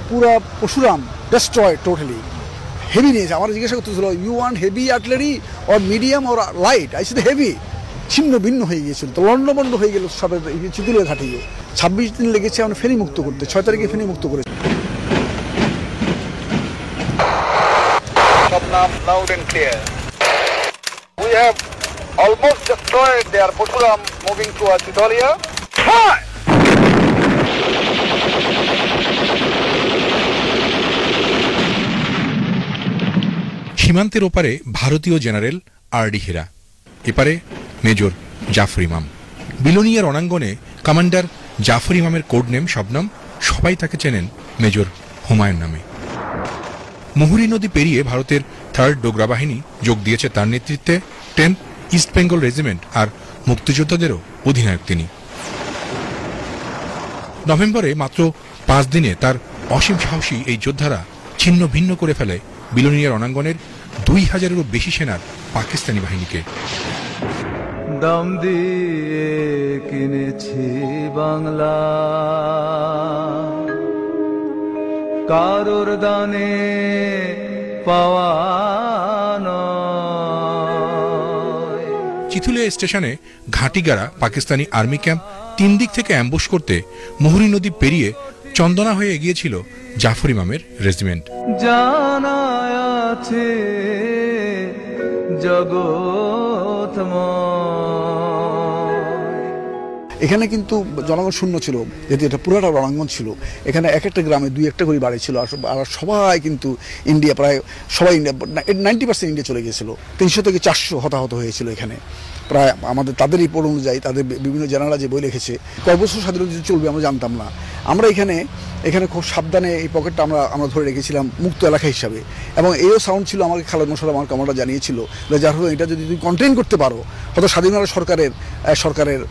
পুরা Parashuram destroy totally. Heavy নিয়েছে, আমার জিজ্ঞাসা করতেছিল you want heavy artillery or medium or light, I said heavy. ছিন্ন ভিন্ন হয়ে গিয়েছিল, তো লন্ডভন্ড হয়ে গেল সব চিতুলিয়া ঘাটিও। 26 দিন লেগেছে আমরা ফেনী মুক্ত করতে, 6 তারিখে ফেনী মুক্ত করেছি। Loud and clear. We have almost destroyed their Pursuram moving towards Chitolia. Fire! সীমান্তের ওপারে ভারতীয় জেনারেল আর.ডি. হেরা, এপারে মেজর জাফর ইমাম। বিলোনিয়ার রণাঙ্গনে কমান্ডার জাফর ইমামের কোড নেম শবনম, সবাই তাকে চেনেন মেজর হুমায়ুন নামে। মুহুরী নদী পেরিয়ে ভারতের 3rd ডোগরা বাহিনী যোগ দিয়েছে তার নেতৃত্বে। 10th ইস্ট বেঙ্গল রেজিমেন্ট আর মুক্তিযোদ্ধাদেরও অধিনায়ক তিনি। নভেম্বরে মাত্র 5 দিনে তার অসীম সাহসী এই যোদ্ধারা ছিন্ন ভিন্ন করে ফেলে বিলোনিয়া রণাঙ্গনের 2000-এরও বেশি সেনার পাকিস্তানি বাহিনীকে। দাম দিয়ে কিনেছি বাংলা, কারোর দানে পাওয়া নয়। চিতুলিয়া স্টেশনে ঘাটিগাড়া পাকিস্তানি আর্মি ক্যাম্প 3 দিক থেকে অ্যাম্বুশ করতে মুহুরী নদী পেরিয়ে চন্দনা হয়ে এগিয়েছিল জাফর ইমামের রেজিমেন্ট। জানা আছে এখানে কিন্তু জনগণ শূন্য ছিল, যেহেতু এটা পুরোটা রণাঙ্গন ছিল। এখানে এক একটা গ্রামে 2-1টা করে বাড়ি ছিল, আর সবাই কিন্তু ইন্ডিয়া, প্রায় সবাই ইন্ডিয়া, 90% ইন্ডিয়া চলে গিয়েছিল। 300 থেকে 400 হতাহত হয়েছিল এখানে। প্রায় আমাদের তাদের রিপোর্ট অনুযায়ী, তাদের বিভিন্ন জেনারেলরা যে বই লিখেছে, কয় বছর স্বাধীনতা চলবে আমরা জানতাম না। আমরা এখানে খুব সাবধানে এই পকেটটা আমরা ধরে রেখেছিলাম মুক্ত এলাকা হিসাবে। এবং এইও সাউন্ড ছিল, আমাকে খালেদ মোশাররফ আমার কমান্ডার জানিয়েছিল, যার ফলে এটা যদি তুমি কন্টেইন করতে পারো, হয়তো স্বাধীনতা সরকারের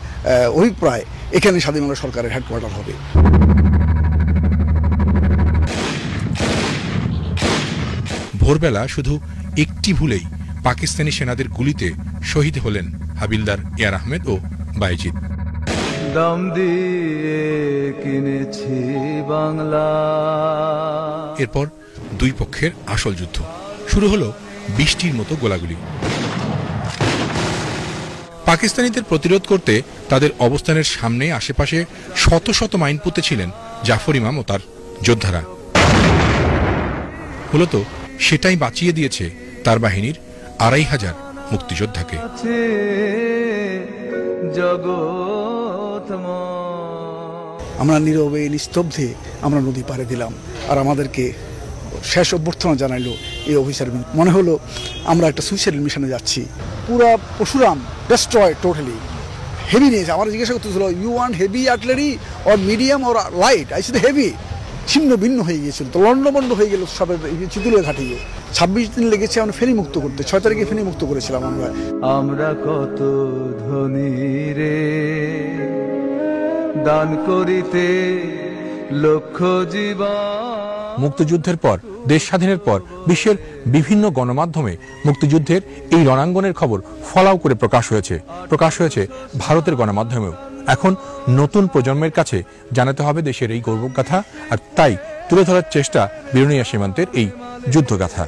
অভিপ্রায় এখানে স্বাধীনতা সরকারের হেডকোয়ার্টার হবে। ভোরবেলা শুধু একটি ভুলেই পাকিস্তানি সেনাদের গুলিতে শহীদ হলেন হাবিলদার ইয়ার আহমেদ ও বাইজিদ। দাম দিয়ে কিনেছি বাংলা। এরপর দুই পক্ষের আসল যুদ্ধ শুরু হলো, বৃষ্টির মতো গোলাগুলি। পাকিস্তানিদের প্রতিরোধ করতে তাদের অবস্থানের সামনে আশেপাশে শত শত মাইন পুঁতেছিলেন জাফর ইমাম ও তার যোদ্ধারা। মূলত সেটাই বাঁচিয়ে দিয়েছে তার বাহিনীর 2500 মুক্তিযোদ্ধাকে। আমরা নীরবে নিস্তব্ধে আমরা নদী পাড়ে দিলাম, আর আমাদেরকে শেষ অভ্যর্থনা জানাইলো এই অফিসার। মনে হলো আমরা একটা সুইসাইড মিশনে যাচ্ছি। পুরা পরশুরাম ডেস্ট্রয় টোটালি। হেভি নিয়েছে, আমার জিজ্ঞাসা করতেছিল you want heavy artillery or medium or light, I said heavy. ছিন্ন ভিন্ন হয়ে গিয়েছিল, তো লন্ডভন্ড হয়ে গেল সব চিতুলিয়া ঘাটিও। 26 দিন লেগেছে আমরা ফেনী মুক্ত করতে, 6 তারিখে ফেনী মুক্ত করেছিলাম আমরা। আমরা কত ধনী রে, দান করিতে লক্ষ জীবন। মুক্তিযুদ্ধের পর, দেশ স্বাধীনের পর বিশ্বের বিভিন্ন গণমাধ্যমে মুক্তিযুদ্ধের এই রণাঙ্গনের খবর ফলাও করে প্রকাশ হয়েছে ভারতের গণমাধ্যমেও। এখন নতুন প্রজন্মের কাছে জানাতে হবে দেশের এই গৌরবগাথা, আর তাই তুলে ধরার চেষ্টা বিলোনিয়া সীমান্তের এই যুদ্ধগাথা।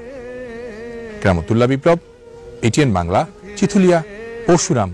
কেরামতুল্লাহ বিপ্লব, ATN বাংলা, চিতুলিয়া, পরশুরাম।